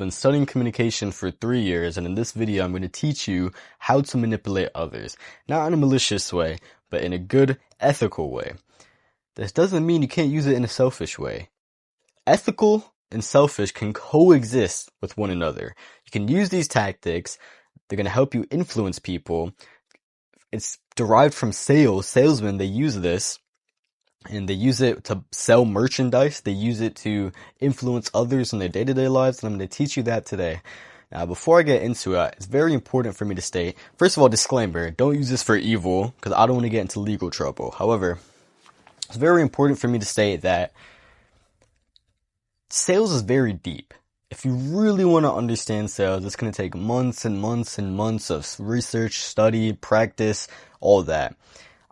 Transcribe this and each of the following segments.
Been studying communication for 3 years, and in this video I'm going to teach you how to manipulate others. Not in a malicious way, but in a good, ethical way. This doesn't mean you can't use it in a selfish way. Ethical and selfish can coexist with one another. You can use these tactics. They're going to help you influence people. It's derived from sales. Salesmen, they use this. And they use it to sell merchandise. They use it to influence others in their day-to-day lives. And I'm going to teach you that today. Now, before I get into it, it's very important for me to state, first of all, disclaimer, don't use this for evil, because I don't want to get into legal trouble. However, it's very important for me to state that sales is very deep. If you really want to understand sales, it's going to take months and months and months of research, study, practice, all that.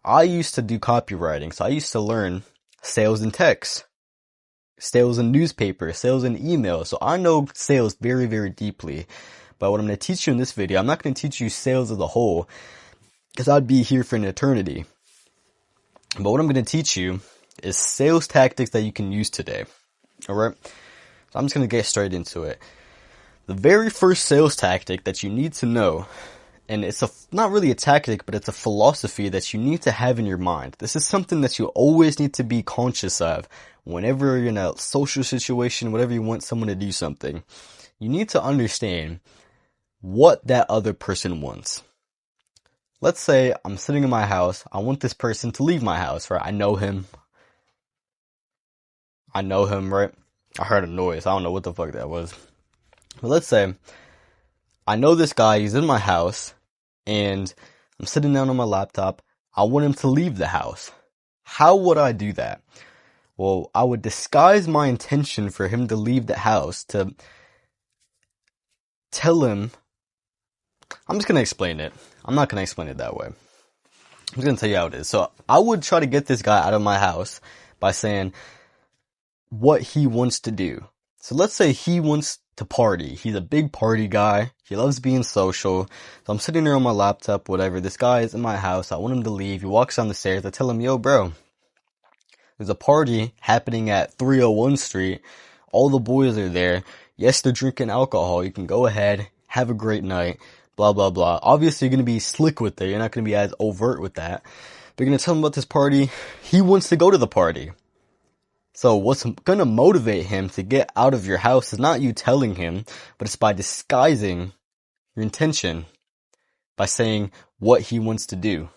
I used to do copywriting, so I used to learn sales in text, sales in newspaper, sales in email. So I know sales very, very deeply. But what I'm going to teach you in this video, I'm not going to teach you sales as a whole, because I'd be here for an eternity. But what I'm going to teach you is sales tactics that you can use today. Alright? So I'm just going to get straight into it. The very first sales tactic that you need to know, and it's not really a tactic, but it's a philosophy that you need to have in your mind. This is something that you always need to be conscious of whenever you're in a social situation, whenever you want someone to do something. You need to understand what that other person wants. Let's say I'm sitting in my house. I want this person to leave my house, right? I know him, right? I heard a noise. I don't know what the fuck that was. But let's say I know this guy. He's in my house. And I'm sitting down on my laptop. I want him to leave the house. How would I do that? Well, I would disguise my intention for him to leave the house to tell him. I'm just going to explain it. I'm not going to explain it that way. I'm just going to tell you how it is. So I would try to get this guy out of my house by saying what he wants to do. So let's say he wants to party. He's a big party guy. He loves being social. So I'm sitting there on my laptop, whatever. This guy is in my house. I want him to leave. He walks down the stairs. I tell him, yo, bro, there's a party happening at 301 Street. All the boys are there. Yes, they're drinking alcohol. You can go ahead, have a great night, blah, blah, blah. Obviously, you're going to be slick with it. You're not going to be as overt with that. But you're going to tell him about this party. He wants to go to the party. So what's going to motivate him to get out of your house is not you telling him, but it's by disguising your intention by saying what he wants to do.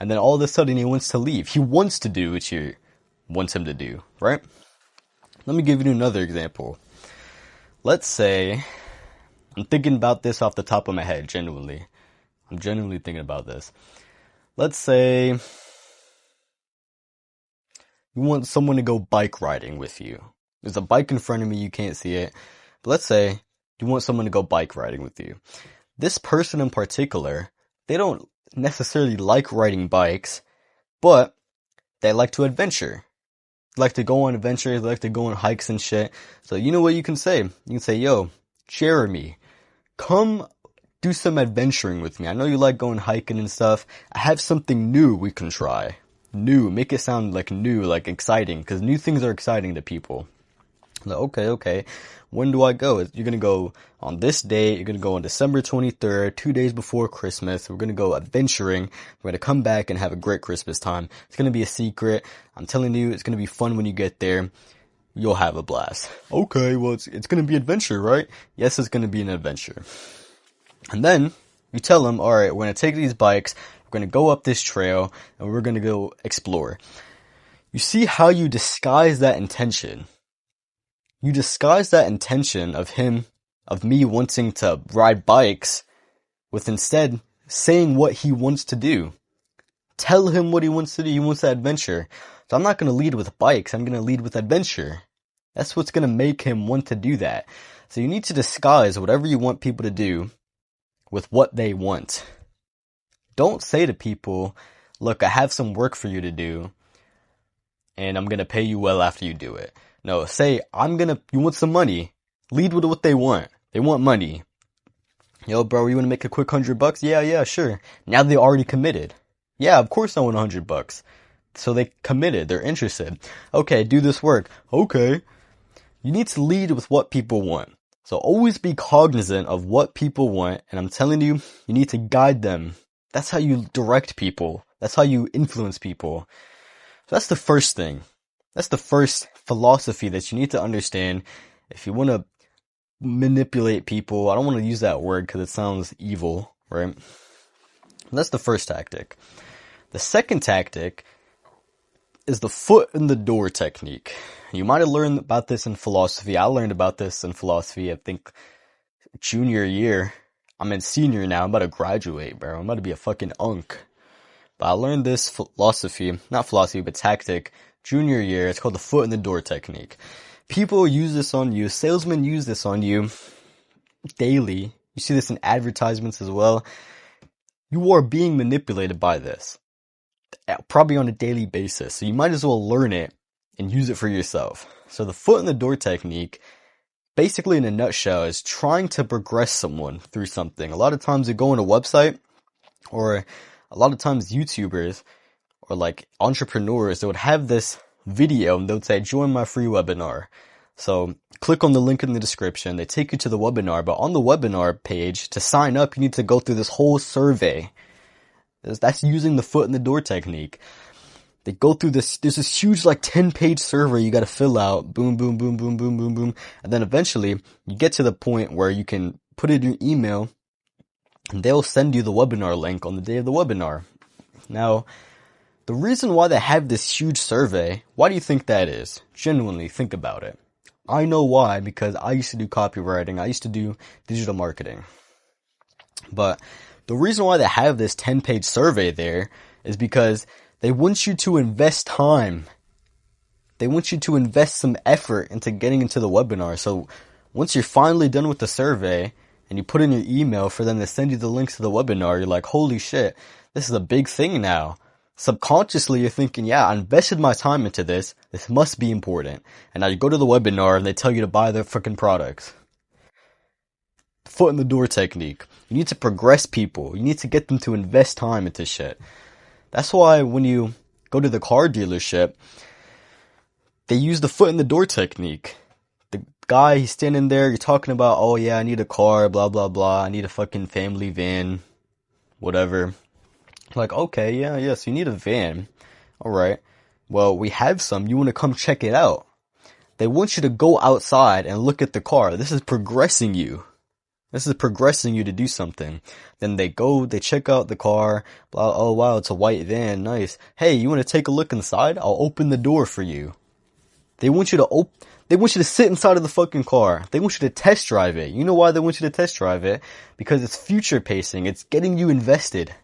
And then all of a sudden he wants to leave. He wants to do what you want him to do, right? Let me give you another example. Let's say, I'm thinking about this off the top of my head, genuinely. I'm genuinely thinking about this. Let's say you want someone to go bike riding with you. There's a bike in front of me, you can't see it. But let's say you want someone to go bike riding with you. This person in particular, they don't necessarily like riding bikes, but they like to adventure. They like to go on adventures, they like to go on hikes and shit. So you know what you can say? You can say, yo, Jeremy, come do some adventuring with me. I know you like going hiking and stuff. I have something new we can try. New, make it sound like new, like exciting, because new things are exciting to people. Like, okay, when do I go? You're going to go on this date, you're going to go on December 23rd, 2 days before Christmas. We're going to go adventuring. We're going to come back and have a great Christmas time. It's going to be a secret. I'm telling you, it's going to be fun when you get there. You'll have a blast. Okay, well, it's going to be adventure, right? Yes, it's going to be an adventure. And then you tell them, all right, we're going to take these bikes. We're going to go up this trail and we're going to go explore. You see how you disguise that intention? You disguise that intention of me wanting to ride bikes with instead saying what he wants to do. Tell him what he wants to do. He wants that adventure. So I'm not going to lead with bikes. I'm going to lead with adventure. That's what's going to make him want to do that. So you need to disguise whatever you want people to do with what they want. Don't say to people, look, I have some work for you to do, and I'm going to pay you well after you do it. No, say, you want some money. Lead with what they want. They want money. Yo, bro, you want to make a quick $100? Yeah, sure. Now they already committed. Yeah, of course I want $100. So they committed. They're interested. Okay, do this work. Okay. You need to lead with what people want. So always be cognizant of what people want, and I'm telling you, you need to guide them. That's how you direct people. That's how you influence people. So that's the first thing. That's the first philosophy that you need to understand if you want to manipulate people. I don't want to use that word because it sounds evil, right? That's the first tactic. The second tactic is the foot in the door technique. You might have learned about this in philosophy. I learned about this in philosophy, I think, junior year. I'm in senior now. I'm about to graduate, bro. I'm about to be a fucking unk. But I learned this not philosophy, but tactic, junior year. It's called the foot in the door technique. People use this on you. Salesmen use this on you daily. You see this in advertisements as well. You are being manipulated by this, probably on a daily basis. So you might as well learn it and use it for yourself. So the foot in the door technique, basically in a nutshell, is trying to progress someone through something. A lot of times you go on a website, or a lot of times YouTubers or like entrepreneurs, they would have this video and they would say, join my free webinar. So click on the link in the description. They take you to the webinar, but on the webinar page, to sign up, you need to go through this whole survey. That's using the foot in the door technique. They go through this, there's this huge like 10-page survey you gotta fill out. Boom, boom, boom, boom, boom, boom, boom. And then eventually you get to the point where you can put in your email and they'll send you the webinar link on the day of the webinar. Now, the reason why they have this huge survey, why do you think that is? Genuinely, think about it. I know why, because I used to do copywriting. I used to do digital marketing. But the reason why they have this 10-page survey there is because they want you to invest time. They want you to invest some effort into getting into the webinar. So once you're finally done with the survey and you put in your email for them to send you the links to the webinar, you're like, holy shit, this is a big thing now. Subconsciously, you're thinking, yeah, I invested my time into this. This must be important. And now you go to the webinar and they tell you to buy their freaking products. Foot in the door technique. You need to progress people. You need to get them to invest time into shit. That's why when you go to the car dealership, they use the foot in the door technique. The guy, he's standing there, you're talking about, oh yeah, I need a car, blah, blah, blah. I need a fucking family van, whatever. Like, okay, yeah, so you need a van. Alright. Well, we have some. You want to come check it out. They want you to go outside and look at the car. This is progressing you. This is progressing you to do something. Then they go, they check out the car. Blah, oh wow, it's a white van. Nice. Hey, you want to take a look inside? I'll open the door for you. They want you to sit inside of the fucking car. They want you to test drive it. You know why they want you to test drive it? Because it's future pacing. It's getting you invested.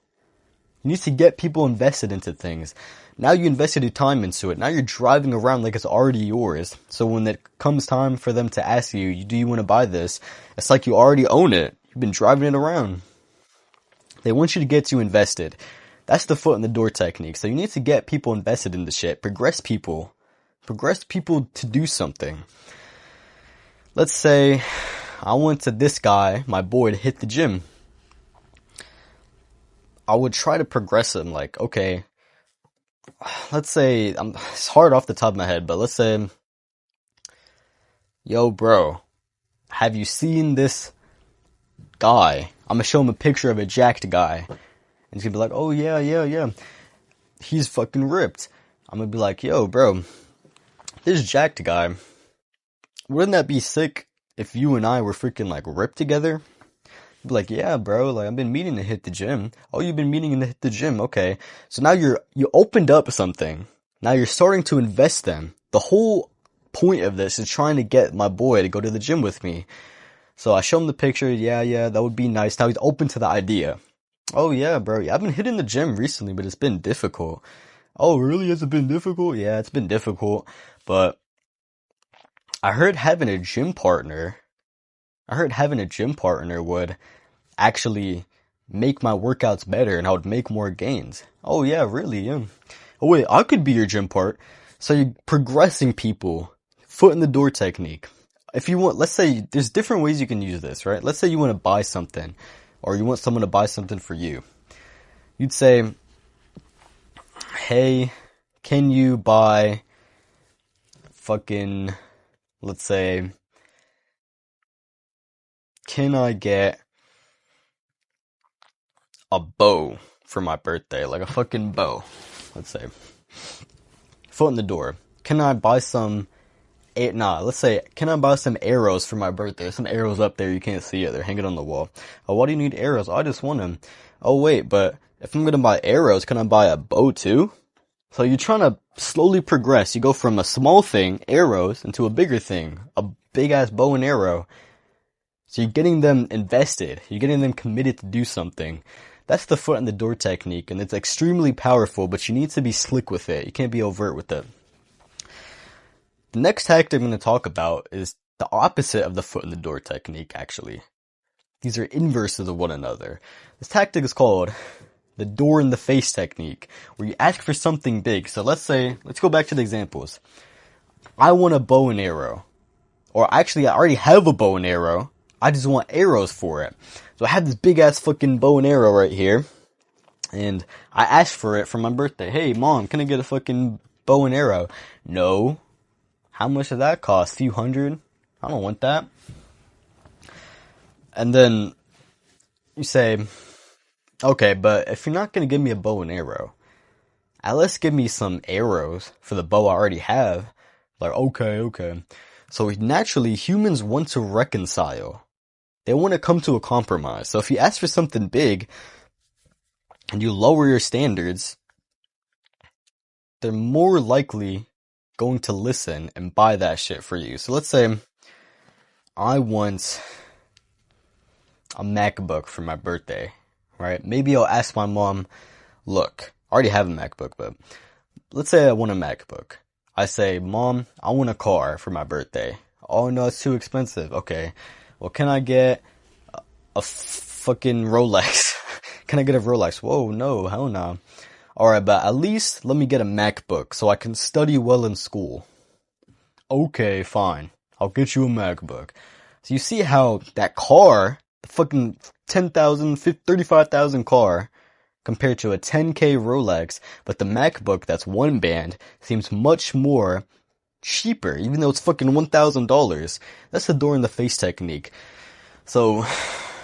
You need to get people invested into things. Now you invested your time into it. Now you're driving around like it's already yours. So when it comes time for them to ask you, do you want to buy this? It's like you already own it. You've been driving it around. They want you to get you invested. That's the foot in the door technique. So you need to get people invested in the shit. Progress people. Progress people to do something. Let's say I went to this guy, my boy, to hit the gym. I would try to progress him, like, okay, let's say, it's hard off the top of my head, but let's say, yo, bro, have you seen this guy? I'm gonna show him a picture of a jacked guy. And he's gonna be like, oh, yeah. He's fucking ripped. I'm gonna be like, yo, bro, this jacked guy, wouldn't that be sick if you and I were freaking, like, ripped together? Be like, yeah, bro, like, I've been meaning to hit the gym. Oh, you've been meaning to hit the gym. Okay. So now you opened up something. Now you're starting to invest them. The whole point of this is trying to get my boy to go to the gym with me. So I show him the picture. Yeah, that would be nice. Now he's open to the idea. Oh yeah, bro. Yeah, I've been hitting the gym recently, but it's been difficult. Oh, really? Has it been difficult? Yeah, it's been difficult. But I heard having a gym partner would actually make my workouts better and I would make more gains. Oh yeah, really? Yeah. Oh wait, I could be your gym part. So you're progressing people. Foot in the door technique. If you want, let's say there's different ways you can use this, right? Let's say you want to buy something or you want someone to buy something for you. You'd say, hey, can you buy fucking, let's say, can I get a bow for my birthday? Like a fucking bow, let's say. Foot in the door. Can I buy some, let's say, can I buy some arrows for my birthday? There's some arrows up there, you can't see it, they're hanging on the wall. Oh, why do you need arrows? I just want them. Oh wait, but if I'm gonna buy arrows, can I buy a bow too? So you're trying to slowly progress. You go from a small thing, arrows, into a bigger thing, a big ass bow and arrow. So you're getting them invested. You're getting them committed to do something. That's the foot in the door technique, and it's extremely powerful, but you need to be slick with it. You can't be overt with it. The next tactic I'm going to talk about is the opposite of the foot in the door technique, actually. These are inverses of one another. This tactic is called the door in the face technique, where you ask for something big. So let's go back to the examples. I want a bow and arrow. Or actually, I already have a bow and arrow. I just want arrows for it. So I have this big ass fucking bow and arrow right here. And I asked for it for my birthday. Hey mom, can I get a fucking bow and arrow? No. How much does that cost? A few $100? I don't want that. And then you say, okay, but if you're not going to give me a bow and arrow, at least give me some arrows for the bow I already have. Like, okay. So naturally, humans want to reconcile. They want to come to a compromise. So if you ask for something big and you lower your standards, they're more likely going to listen and buy that shit for you. So let's say I want a MacBook for my birthday, right? Maybe I'll ask my mom, look, I already have a MacBook, but let's say I want a MacBook. I say, Mom, I want a car for my birthday. Oh no, it's too expensive. Okay, well, can I get a fucking Rolex? Can I get a Rolex? Whoa, no, hell no. Alright, but at least let me get a MacBook so I can study well in school. Okay, fine. I'll get you a MacBook. So you see how that car, the fucking 10,000, 35,000 car, compared to a 10K Rolex, but the MacBook that's one band seems much more cheaper, even though it's fucking $1,000. That's the door in the face technique. So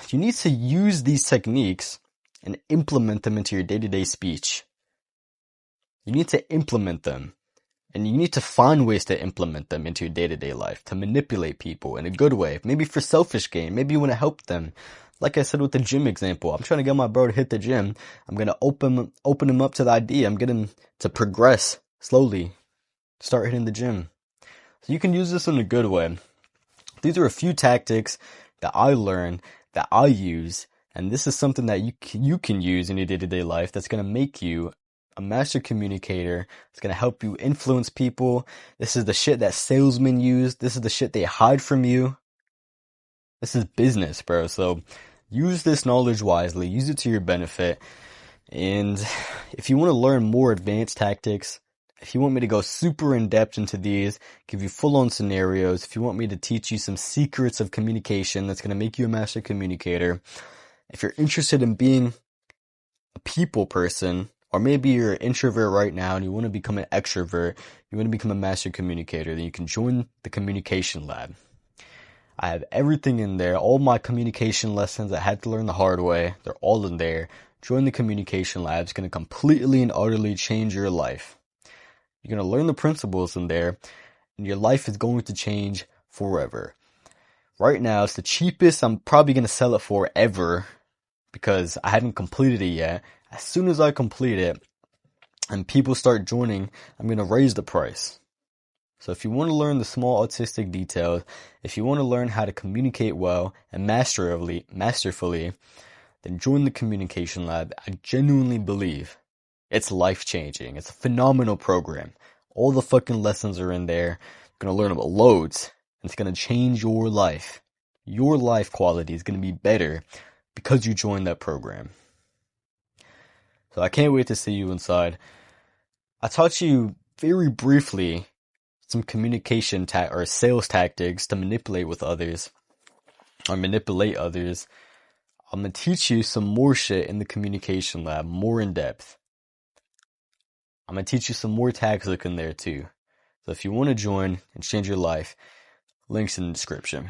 you need to use these techniques and implement them into your day-to-day speech. You need to implement them, and you need to find ways to implement them into your day-to-day life, to manipulate people in a good way, maybe for selfish gain, maybe you want to help them. Like I said with the gym example, I'm trying to get my bro to hit the gym. I'm going to open him up to the idea. I'm getting him to progress slowly, start hitting the gym. So you can use this in a good way. These are a few tactics that I learned, that I use, and this is something that you can use in your day-to-day life that's going to make you a master communicator. It's going to help you influence people. This is the shit that salesmen use. This is the shit they hide from you. This is business, bro. So use this knowledge wisely. Use it to your benefit. And if you want to learn more advanced tactics, if you want me to go super in depth into these, give you full-on scenarios, if you want me to teach you some secrets of communication that's going to make you a master communicator, if you're interested in being a people person, or maybe you're an introvert right now and you want to become an extrovert, you want to become a master communicator, then you can join the Communication Lab. I have everything in there, all my communication lessons I had to learn the hard way, they're all in there. Join the Communication Lab. It's going to completely and utterly change your life. You're going to learn the principles in there, and your life is going to change forever. Right now, it's the cheapest I'm probably going to sell it for ever, because I haven't completed it yet. As soon as I complete it, and people start joining, I'm going to raise the price. So if you want to learn the small autistic details, if you want to learn how to communicate well and masterfully, then join the Communication Lab. I genuinely believe it's life-changing. It's a phenomenal program. All the fucking lessons are in there. You're going to learn about loads. And it's going to change your life. Your life quality is going to be better because you joined that program. So I can't wait to see you inside. I taught you very briefly some communication or sales tactics to manipulate others. I'm going to teach you some more shit in the Communication Lab, more in depth. I'm going to teach you some more tactics in there too. So if you want to join and change your life, links in the description.